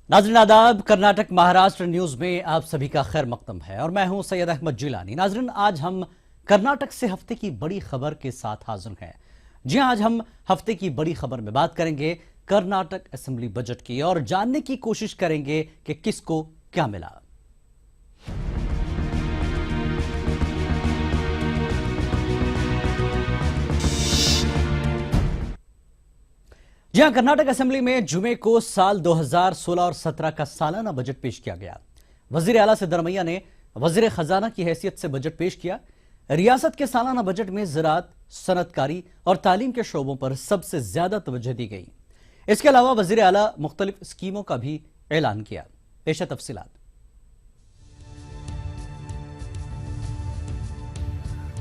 नाज़रीन आदाब, कर्नाटक महाराष्ट्र न्यूज में आप सभी का खैर मकदम है और मैं हूं सैयद अहमद जिलानी। नाज़रीन, आज हम कर्नाटक से हफ्ते की बड़ी खबर के साथ हाजिर हैं। जी हां, आज हम हफ्ते की बड़ी खबर में बात करेंगे कर्नाटक असेंबली बजट की और जानने की कोशिश करेंगे कि किसको क्या मिला। जी हां, कर्नाटक असेंबली में जुमे को साल 2016 और 17 का सालाना बजट पेश किया गया। वजीर आला सिद्धरमैया ने वजीर खजाना की हैसियत से बजट पेश किया। रियासत के सालाना बजट में ज़राअत, सनअतकारी और तालीम के शोबों पर सबसे ज्यादा तवज्जो दी गई। इसके अलावा वजीर आला मुख्तलिफ स्कीमों का भी ऐलान किया। पेश है तफसीलात।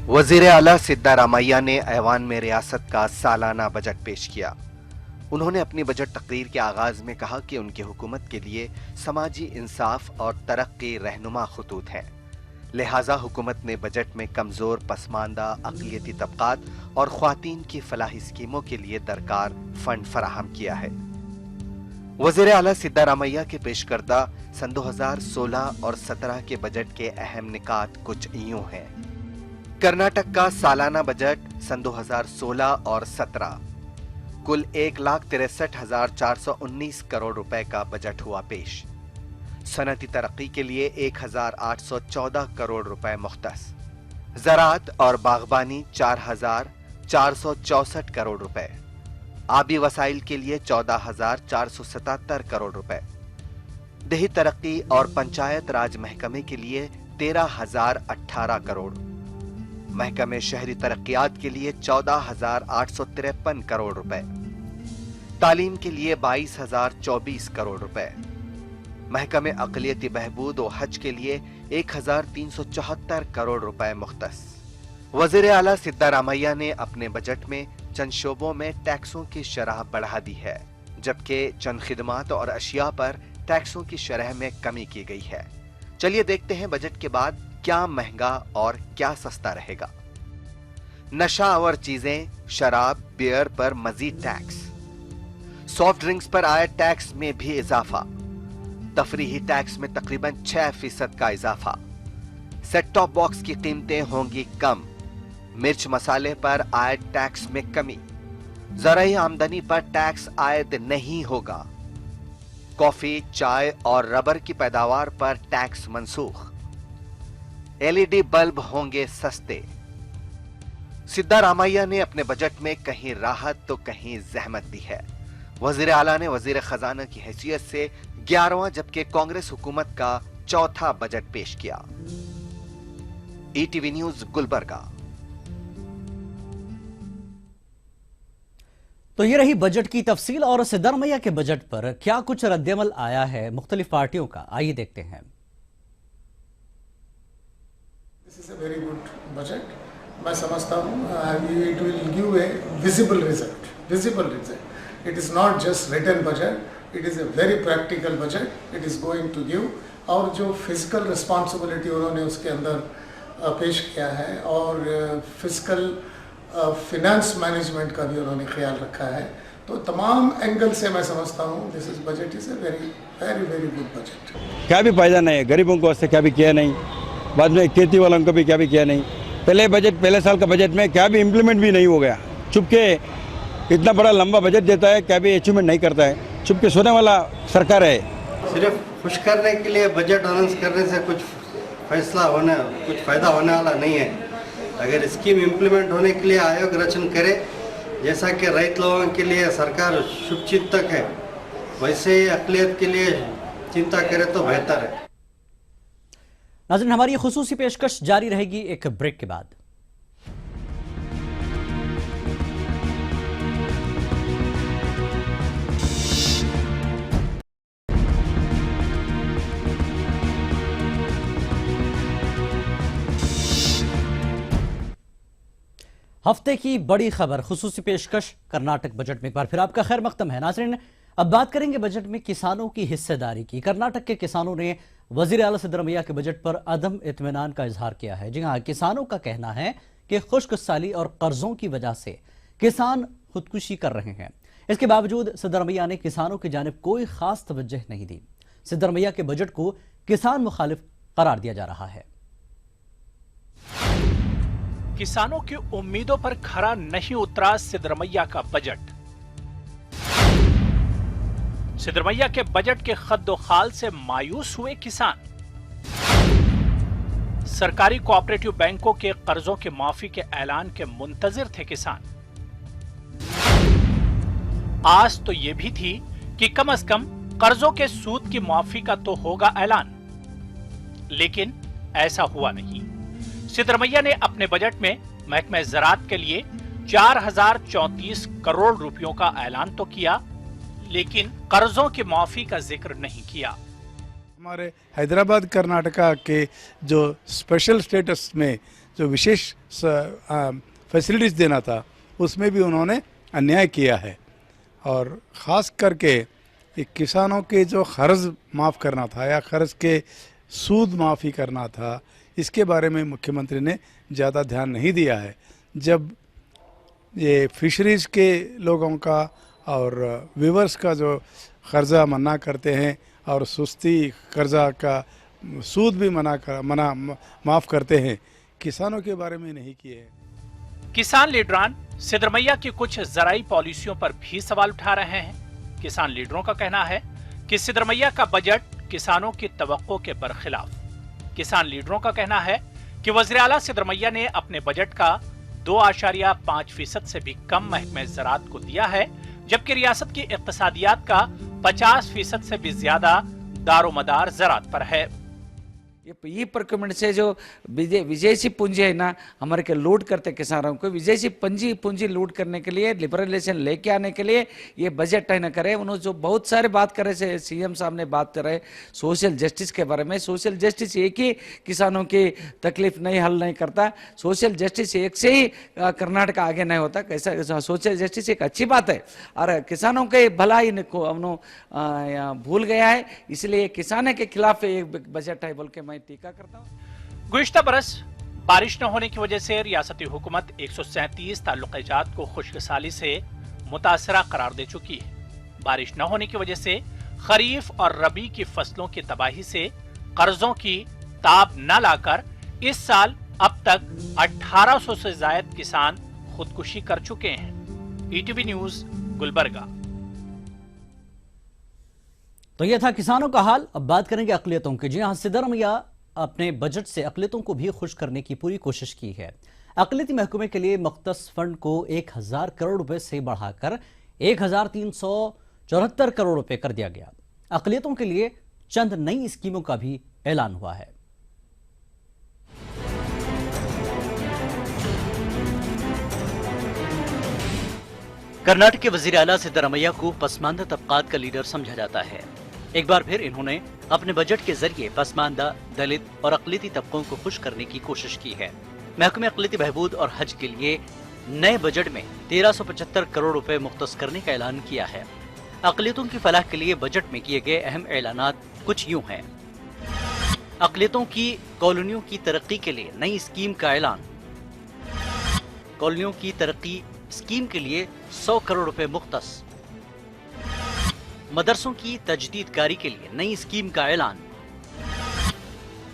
वजीर आला सिद्धारामैया ने ऐवान में रियासत का सालाना बजट पेश किया। उन्होंने अपनी बजट तकरीर के आगाज में कहा कि उनकी हुकूमत के लिए समाजी इंसाफ और तरक्की रहनुमा खतूत हैं, लिहाजा हुकूमत ने बजट में कमजोर, पसमानदा, अक़लियती तबकात और ख्वातीन की फलाही स्कीमों के लिए दरकार फंड फराहम किया है। वज़ीर आला सिद्धारामैया के पेश करदा सन 2016 और 17 के बजट के अहम निकात कुछ यूं हैं। कर्नाटक का सालाना बजट सन 2016 और 17 कुल 1,63,419 करोड़ रुपए का बजट हुआ पेश। सनती तरक्की के लिए 1,814 करोड़ रुपए मुख्तस, ज़राअत और बागबानी 4,464 करोड़ रुपए, आबी वसाइल के लिए 14,477 करोड़ रुपए, देही तरक्की और पंचायत राज महकमे के लिए 13,018 करोड़, महकमे शहरी तरक्कियात के लिए 14,853 करोड़ रुपए, तालीम के लिए 22,024 करोड़ रुपए, महकमे अक़लियती बहबूद और हज के लिए 1,374 करोड़ रुपए मुख्तस। वज़ीर आला सिद्धारामैया ने अपने बजट में चंद शोबों में टैक्सों की शरह बढ़ा दी है, जबकि चंद खिदमात और अशिया पर टैक्सों की शरह में कमी की गई है। चलिए देखते हैं बजट के बाद क्या महंगा और क्या सस्ता रहेगा। नशा आवर चीजें, शराब, बियर पर मजीद टैक्स, सॉफ्ट ड्रिंक्स पर आए टैक्स में भी इजाफा, तफरीही टैक्स में तकरीबन 6% का इजाफा, सेट टॉप बॉक्स की कीमतें होंगी कम, मिर्च मसाले पर आयद टैक्स में कमी, ज़राई आमदनी पर टैक्स आयद नहीं होगा, कॉफी, चाय और रबर की पैदावार पर टैक्स मंसूख, एलईडी बल्ब होंगे सस्ते। सिद्धारामैया ने अपने बजट में कहीं राहत तो कहीं जहमत दी है। वजीर आला ने वजीर खजाना की हैसियत से 11वां जबकि कांग्रेस हुकूमत का चौथा बजट पेश किया। ETV news Gulbarga. तो ये रही बजट की तफसील और सिद्धारामैया के बजट पर क्या कुछ रद्दअमल आया है मुख्तलिफ पार्टियों का, आइए देखते हैं। This is a very good budget. मैं समझता हूँ it will give a visible result. It is not just written budget, it is a very practical budget it is going to give. और जो फिजिकल रिस्पॉन्सिबिलिटी उन्होंने उसके अंदर पेश किया है और फिजिकल फिनेंस मैनेजमेंट का भी उन्होंने ख्याल रखा है, तो तमाम एंगल से मैं समझता हूँ this is budget is a very very very good budget. क्या भी फायदा नहीं है, गरीबों को उससे क्या भी किया नहीं, बाद में खेती वालों को भी क्या भी किया नहीं। पहले साल का बजट में क्या भी इम्प्लीमेंट भी नहीं हो गया। चुपके इतना बड़ा लंबा बजट देता है, क्या भी अचीवमेंट नहीं करता है। चुपके सोने वाला सरकार है। सिर्फ खुश करने के लिए बजट अनाउंस करने से कुछ फायदा होने वाला नहीं है। अगर स्कीम इम्प्लीमेंट होने के लिए आयोग रचना करे, जैसा कि रैत लोगों के लिए सरकार शुभचिंतक है, वैसे ही अक़लियत के लिए चिंता करे तो बेहतर है। नाज़रीन, हमारी ये खुसूसी पेशकश जारी रहेगी एक ब्रेक के बाद। हफ्ते की बड़ी खबर, खुसूसी पेशकश कर्नाटक बजट में एक बार फिर आपका खैर मकदम है। नाज़रीन, अब बात करेंगे बजट में किसानों की हिस्सेदारी की। कर्नाटक के किसानों ने वजीर आला सिद्धरमैया के बजट पर अदम इत्मीनान का इजहार किया है। जी हाँ, किसानों का कहना है कि खुश्क साली और कर्जों की वजह से किसान खुदकुशी कर रहे हैं। इसके बावजूद सिद्धरमैया ने किसानों की जानिब कोई खास तवज्जो नहीं दी। सिद्धरमैया के बजट को किसान मुखालिफ करार दिया जा रहा है। किसानों की उम्मीदों पर खरा नहीं उतरा सिद्धरमैया का बजट। सिद्धरमैया के बजट के खद्दोखाल से मायूस हुए किसान। सरकारी कोऑपरेटिव बैंकों के कर्जों की माफी के ऐलान के मुंतजिर थे किसान। आस तो यह भी थी कि कम से कम कर्जों के सूद की माफी का तो होगा ऐलान, लेकिन ऐसा हुआ नहीं। सिद्धरमैया ने अपने बजट में महकमे ज़राअत के लिए 4034 करोड़ रुपयों का ऐलान तो किया, लेकिन कर्जों की माफी का जिक्र नहीं किया। हमारे हैदराबाद कर्नाटका के जो स्पेशल स्टेटस में जो विशेष फैसिलिटीज देना था, उसमें भी उन्होंने अन्याय किया है। और ख़ास करके किसानों के जो कर्ज माफ़ करना था या कर्ज के सूद माफ़ी करना था, इसके बारे में मुख्यमंत्री ने ज़्यादा ध्यान नहीं दिया है। जब ये फिशरीज़ के लोगों का और वीवर्स का जो कर्जा मना करते हैं और सुस्ती कर्जा का सूद भी माफ़ करते हैं, किसानों के बारे में नहीं किए हैं। किसान लीडरान सिद्धरमैया की कुछ ज़राई पॉलिसियों पर भी सवाल उठा रहे हैं। किसान लीडरों का कहना है कि सिद्धरमैया का बजट किसानों की तवक्को के बरखिलाफ। किसान लीडरों का कहना है कि वज़ीर आला सिद्धरमैया ने अपने बजट का 2.5% से भी कम महकमे ज़राअत को दिया है, जबकि रियासत की इक्तिसादियात का 50% से भी ज्यादा दारोमदार ज़राअत पर है। ये प्रोक्योरमेंट से जो विदेशी पूंजी है ना, हमारे के लूट करते किसानों को, विदेशी पूंजी लूट करने के लिए, लिबरलाइजेशन लेके आने के लिए ये बजट है ना करे। उन्होंने जो बहुत सारे बात करे, सीएम साहब ने बात कर रहे सोशल जस्टिस के बारे में। सोशल जस्टिस एक ही किसानों की तकलीफ नहीं हल नहीं करता। सोशल जस्टिस एक से ही कर्नाटक आगे नहीं होता। कैसा सोशल जस्टिस एक अच्छी बात है और किसानों के भलाई को भूल गया है, इसलिए किसानों के खिलाफ एक बजट है बोल के मैं टीका करता हूं। गुज़िश्ता बरस बारिश न होने की वजह से रियासती हुकूमत 137 ताल्लुकात को खुशकसाली से मुतासरा करार दे चुकी है। बारिश न होने की वजह से खरीफ और रबी की फसलों की तबाही से कर्जों की ताब न लाकर इस साल अब तक 1800 से ज्यादा किसान खुदकुशी कर चुके हैं। ETV news, Gulbarga. तो यह था किसानों का हाल। अब बात करेंगे अक़लियतों की। जी हां, सिद्धरमैया अपने बजट से अक़लियतों को भी खुश करने की पूरी कोशिश की है। अक़लियती महकमे के लिए मुख्तस फंड को 1000 करोड़ रुपए से बढ़ाकर 1374 करोड़ रुपए कर दिया गया। अक़लियतों के लिए चंद नई स्कीमों का भी ऐलान हुआ है। कर्नाटक के वजीर आला सिद्धरमैया को पसमानदा तबकात का लीडर समझा जाता है। एक बार फिर इन्होंने अपने बजट के जरिए पसमानदा, दलित और अक़लियती तबकों को खुश करने की कोशिश की है। महकमे अक़लियती बहबूद और हज के लिए नए बजट में 1375 करोड़ रुपए मुख्तस करने का ऐलान किया है। अक़लियतों की फलाह के लिए बजट में किए गए अहम ऐलानात कुछ यूं हैं। अक़लियतों की कॉलोनियों की तरक्की के लिए नई स्कीम का ऐलान। कॉलोनियों की तरक्की स्कीम के लिए 100 करोड़ रुपए मुख्तस। मदरसों की तजदीदकारी के लिए नई स्कीम का ऐलान।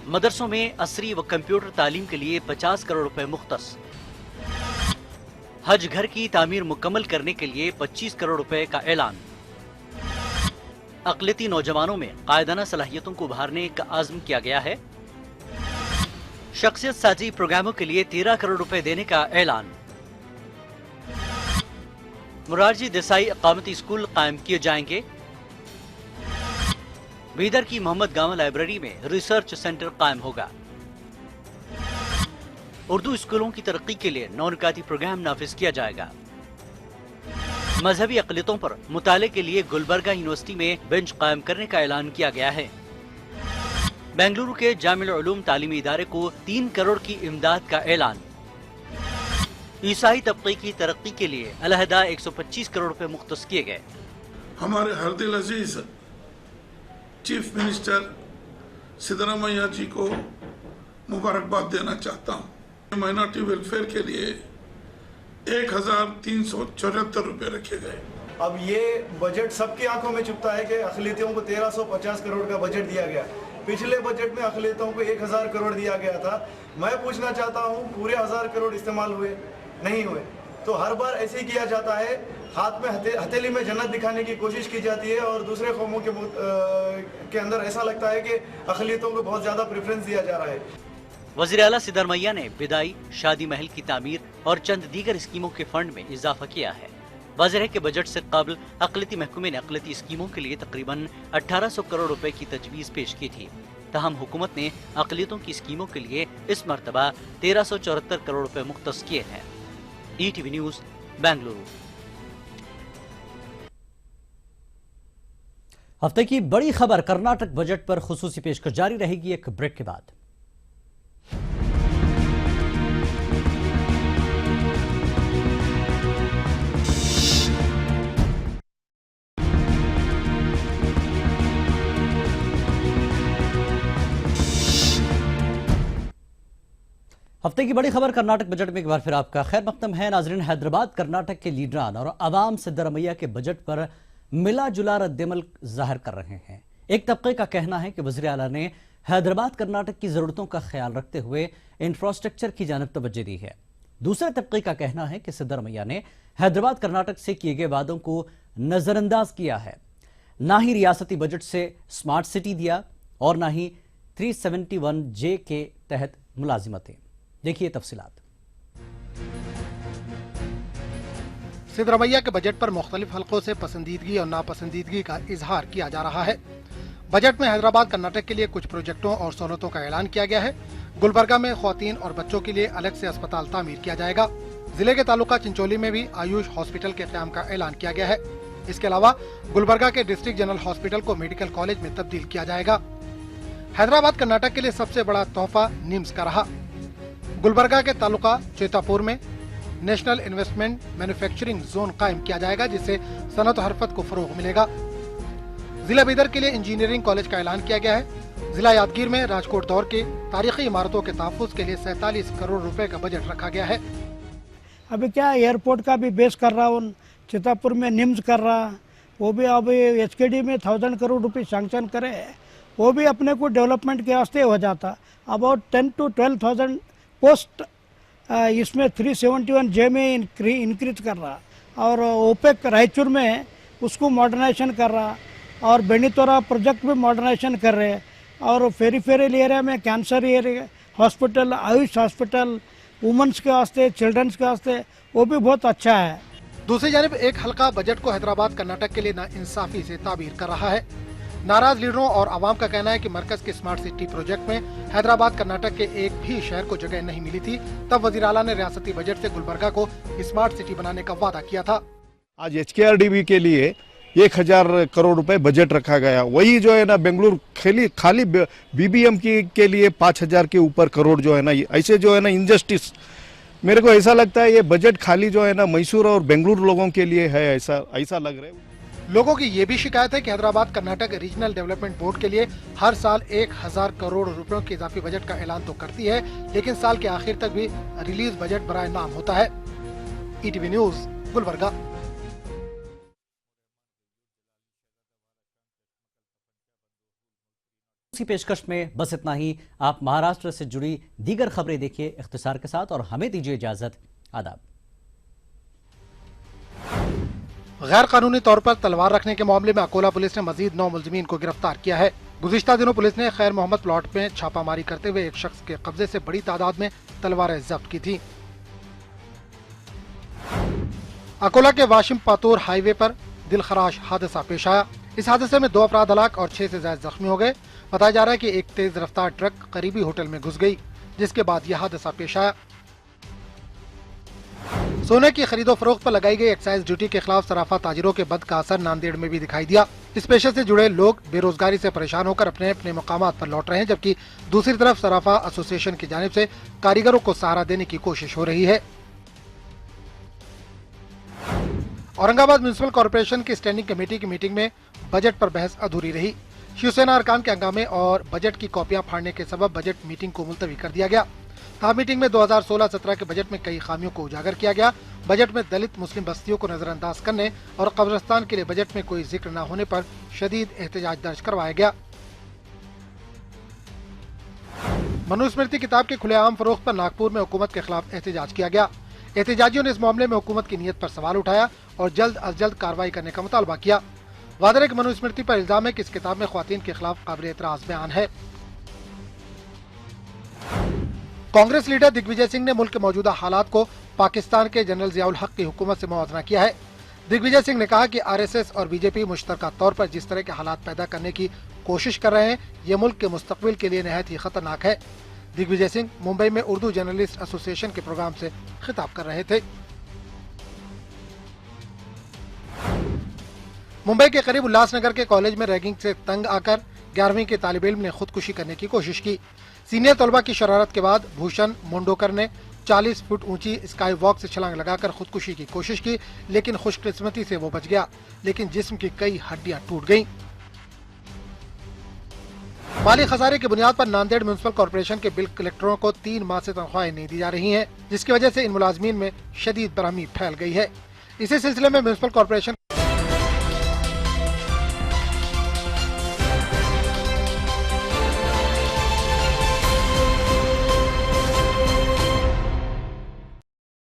मदरसों में असरी व कंप्यूटर तालीम के लिए 50 करोड़ रुपए मुख्तस। हज घर की तामीर मुकम्मल करने के लिए 25 करोड़ रुपए का ऐलान। अक़लियती नौजवानों में कायदाना सलाहियतों को उभारने का आज़म किया गया है। शख्सियत साजी प्रोग्रामों के लिए 13 करोड़ रुपए देने का ऐलान। मुरारजी देसाई अकामती स्कूल कायम किए जाएंगे। बीदर की मोहम्मद गामा लाइब्रेरी में रिसर्च सेंटर कायम होगा। उर्दू स्कूलों की तरक्की के लिए नौनिकाती प्रोग्राम नाफिज किया जाएगा। मजहबी अक़लियतों पर मुताले के लिए गुलबर्गा यूनिवर्सिटी में बेंच कायम करने का ऐलान किया गया है। बेंगलुरु के जामिल उलूम तालीमी इदारे को 3 करोड़ की इमदाद का ऐलान। ईसाई तबके की तरक्की के लिए अलहदा 125 करोड़ रुपए मुख्तस किए गए। हमारे हरदिल अजीज चीफ मिनिस्टर सिद्धरमैया जी को मुबारकबाद देना चाहता हूँ। माइनॉरिटी वेलफेयर के लिए 1374 रुपए रखे गए। अब ये बजट सबकी आंखों में चुभता है कि अक़लियतों को 1350 करोड़ का बजट दिया गया। पिछले बजट में अक़लियतों को 1000 करोड़ दिया गया था। मैं पूछना चाहता हूँ, पूरे 1000 करोड़ इस्तेमाल हुए? नहीं हुए। तो हर बार ऐसे ही किया जाता है, हाथ में हथेली में जन्नत दिखाने की कोशिश की जाती है और दूसरे कौमों के अंदर ऐसा लगता है कि अक़लियतों को बहुत ज़्यादा प्रेफरेंस दिया जा रहा है। वज़ीर आला सिद्धारमैया ने विदाई, शादी महल की तामीर और चंद दीगर स्कीमों के फंड में इजाफा किया है। वाज़ेह है कि बजट से कबल अक़लियती महकमे ने अक़लियती स्कीमों के लिए तकरीबन 1800 करोड़ रुपए की तजवीज़ पेश की थी। तहम हुकूमत ने अक़लियतों की स्कीमों के लिए इस मरतबा 1374 करोड़ रुपए मुख्तस किए हैं। ETV news, Bengaluru. हफ्ते की बड़ी खबर, कर्नाटक बजट पर खुसूसी पेशकश जारी रहेगी एक ब्रेक के बाद। हफ्ते की बड़ी खबर कर्नाटक बजट में एक बार फिर आपका खैर मकदम है। नाजरीन, हैदराबाद कर्नाटक के लीडरान और अवाम सिद्धारमैया के बजट पर मिला जुला रद्दमल जाहिर कर रहे हैं। एक तबके का कहना है कि वज़ीर आला ने हैदराबाद कर्नाटक की ज़रूरतों का ख्याल रखते हुए इंफ्रास्ट्रक्चर की जानिब तवज्जो दी है। दूसरे तबके का कहना है कि सिद्धारमैया ने हैदराबाद कर्नाटक से किए गए वादों को नज़रअंदाज किया है। ना ही रियासती बजट से स्मार्ट सिटी दिया और ना ही 371J के तहत मुलाजिमतें। देखिए तफसीलात। सिद्धारमैया के बजट पर मुख्तलिफ हलकों से पसंदीदगी और नापसंदीदगी का इजहार किया जा रहा है। बजट में हैदराबाद कर्नाटक के लिए कुछ प्रोजेक्टों और सहूलतों का ऐलान किया गया है। गुलबर्गा में ख्वातीन और बच्चों के लिए अलग से अस्पताल तामीर किया जाएगा। जिले के तालुका चिंचोली में भी आयुष हॉस्पिटल के क़याम का ऐलान किया गया है। इसके अलावा गुलबर्गा के डिस्ट्रिक्ट जनरल हॉस्पिटल को मेडिकल कॉलेज में तब्दील किया जाएगा। हैदराबाद कर्नाटक के लिए सबसे बड़ा तोहफा निम्स का रहा। गुलबर्गा के तालुका चेतापुर में नेशनल इन्वेस्टमेंट मैन्युफैक्चरिंग जोन कायम किया जाएगा, जिससे सनत और हरफत को फरोग मिलेगा। जिला बीदर के लिए इंजीनियरिंग कॉलेज का ऐलान किया गया है। जिला यादगीर में राजकोट दौर के तारीखी इमारतों के तहफ़्फ़ुज़ के लिए 47 करोड़ रुपए का बजट रखा गया है। अभी क्या एयरपोर्ट का भी बेस कर रहा हूँ, चितापुर में निम्स कर रहा, वो भी अभी HKD में 1000 करोड़ रुपये सैंक्शन करे, वो भी अपने को डेवलपमेंट के वास्ते हो जाता। अबाउट 10 to 12,000 पोस्ट इसमें 371J में इंक्रीज कर रहा और ओपेक रायचूर में उसको मॉडर्नाइजेशन कर रहा और बेनीतोरा प्रोजेक्ट में मॉडर्नाइजेशन कर रहे और फेरिफेरल एरिया में cancer area hospital, Ayush hospital, women's के वास्ते, चिल्ड्रंस के वास्ते वो भी बहुत अच्छा है। दूसरी जानिब एक हल्का बजट को हैदराबाद कर्नाटक के लिए नाइंसाफी से ताबीर कर रहा है। नाराज लीडरों और आवाम का कहना है कि मरकज के स्मार्ट सिटी प्रोजेक्ट में हैदराबाद कर्नाटक के एक भी शहर को जगह नहीं मिली थी। तब वज़ीर आला ने रियासती बजट से गुलबर्गा को स्मार्ट सिटी बनाने का वादा किया था। आज HKRDB के लिए 1000 करोड़ रुपए बजट रखा गया। वही जो है ना बेंगलुरु खाली BBM के लिए 5000 के ऊपर करोड़ जो है ना, ऐसे जो है ना इनजस्टिस, मेरे को ऐसा लगता है ये बजट खाली जो है ना मैसूर और बेंगलुरु लोगों के लिए है, ऐसा लग रहा है। लोगों की ये भी शिकायत है कि Hyderabad Karnataka regional development board के लिए हर साल 1000 करोड़ रुपयों के इजाफी बजट का ऐलान तो करती है, लेकिन साल के आखिर तक भी रिलीज बजट बराए नाम होता है। ETV news, Gulbarga. इसी पेशकश में बस इतना ही। आप महाराष्ट्र से जुड़ी दीगर खबरें देखिए इख्तिसार के साथ और हमें दीजिए इजाजत। आदाब। गैर कानूनी तौर पर तलवार रखने के मामले में अकोला पुलिस ने मजीद 9 मुलजिमीन को गिरफ्तार किया है। गुज़िश्ता दिनों पुलिस ने खैर मोहम्मद प्लॉट में छापामारी करते हुए एक शख्स के कब्जे से बड़ी तादाद में तलवारें जब्त की थी। अकोला के वाशिम पातूर हाईवे पर दिलखराश हादसा पेश आया। इस हादसे में 2 अफराद हलाक और 6 से ज्यादा जख्मी हो गए। बताया जा रहा है कि एक तेज रफ्तार ट्रक करीबी होटल में घुस गई, जिसके बाद यह हादसा पेश आया। सोने की खरीदो फरोख्त पर लगाई गई एक्साइज ड्यूटी के खिलाफ सराफा ताजिरों के बद का असर नांदेड़ में भी दिखाई दिया। इस पेशे से जुड़े लोग बेरोजगारी से परेशान होकर अपने अपने मकामात पर लौट रहे हैं, जबकि दूसरी तरफ सराफा एसोसिएशन की जानिब से कारीगरों को सहारा देने की कोशिश हो रही है। औरंगाबाद म्युनिसिपल कॉर्पोरेशन की स्टैंडिंग कमेटी की मीटिंग में बजट पर बहस अधूरी रही। शिवसेना अरकान के हंगामे और बजट की कॉपियां फाड़ने के सबब बजट मीटिंग को मुलतवी कर दिया गया। ताब मीटिंग में 2016-17 के बजट में कई खामियों को उजागर किया गया। बजट में दलित मुस्लिम बस्तियों को नजरअंदाज करने और कब्रिस्तान के लिए बजट में कोई जिक्र न होने पर शदीद एहतजाज दर्ज करवाया गया। मनुस्मृति किताब के खुलेआम फरोख्त पर नागपुर में हुकूमत के खिलाफ एहतजाज किया गया। एहतजाजियों ने इस मामले में हुकूमत की नीयत पर सवाल उठाया और जल्द अज जल्द कार्रवाई करने का मुतालबा किया। वादरे की मनुस्मृति पर इल्जाम है कि इस किताब में ख्वातीन के खिलाफ काबिल एतराज बयान है। कांग्रेस लीडर दिग्विजय सिंह ने मुल्क के मौजूदा हालात को पाकिस्तान के जनरल जियाउल हक की हुकूमत से मुआवजा किया है। दिग्विजय सिंह ने कहा कि आरएसएस और बीजेपी मुश्तरका तौर पर जिस तरह के हालात पैदा करने की कोशिश कर रहे हैं, ये मुल्क के मुस्तकबिल के लिए नहायत ही खतरनाक है। दिग्विजय सिंह मुंबई में उर्दू जर्नलिस्ट एसोसिएशन के प्रोग्राम से खिताब कर रहे थे। मुंबई के करीब उल्लासनगर के कॉलेज में रैगिंग से तंग आकर 11वीं के तालिब इल्म ने खुदकुशी करने की कोशिश की। सीनियर तलबा की शरारत के बाद भूषण मोंडोकर ने 40 फुट ऊंची स्काई वॉक से छलांग लगाकर खुदकुशी की कोशिश की, लेकिन खुशकिस्मती से वो बच गया, लेकिन जिस्म की कई हड्डियां टूट गईं। माली खसारे की बुनियाद पर नांदेड़ म्युनिसिपल कॉर्पोरेशन के बिल कलेक्टरों को 3 माह से तनख्वाहें नहीं दी जा रही हैं, जिसकी वजह से इन मुलाजमीन में शदीद बरहमी फैल गई है। इसी सिलसिले में म्युनिसिपल कॉर्पोरेशन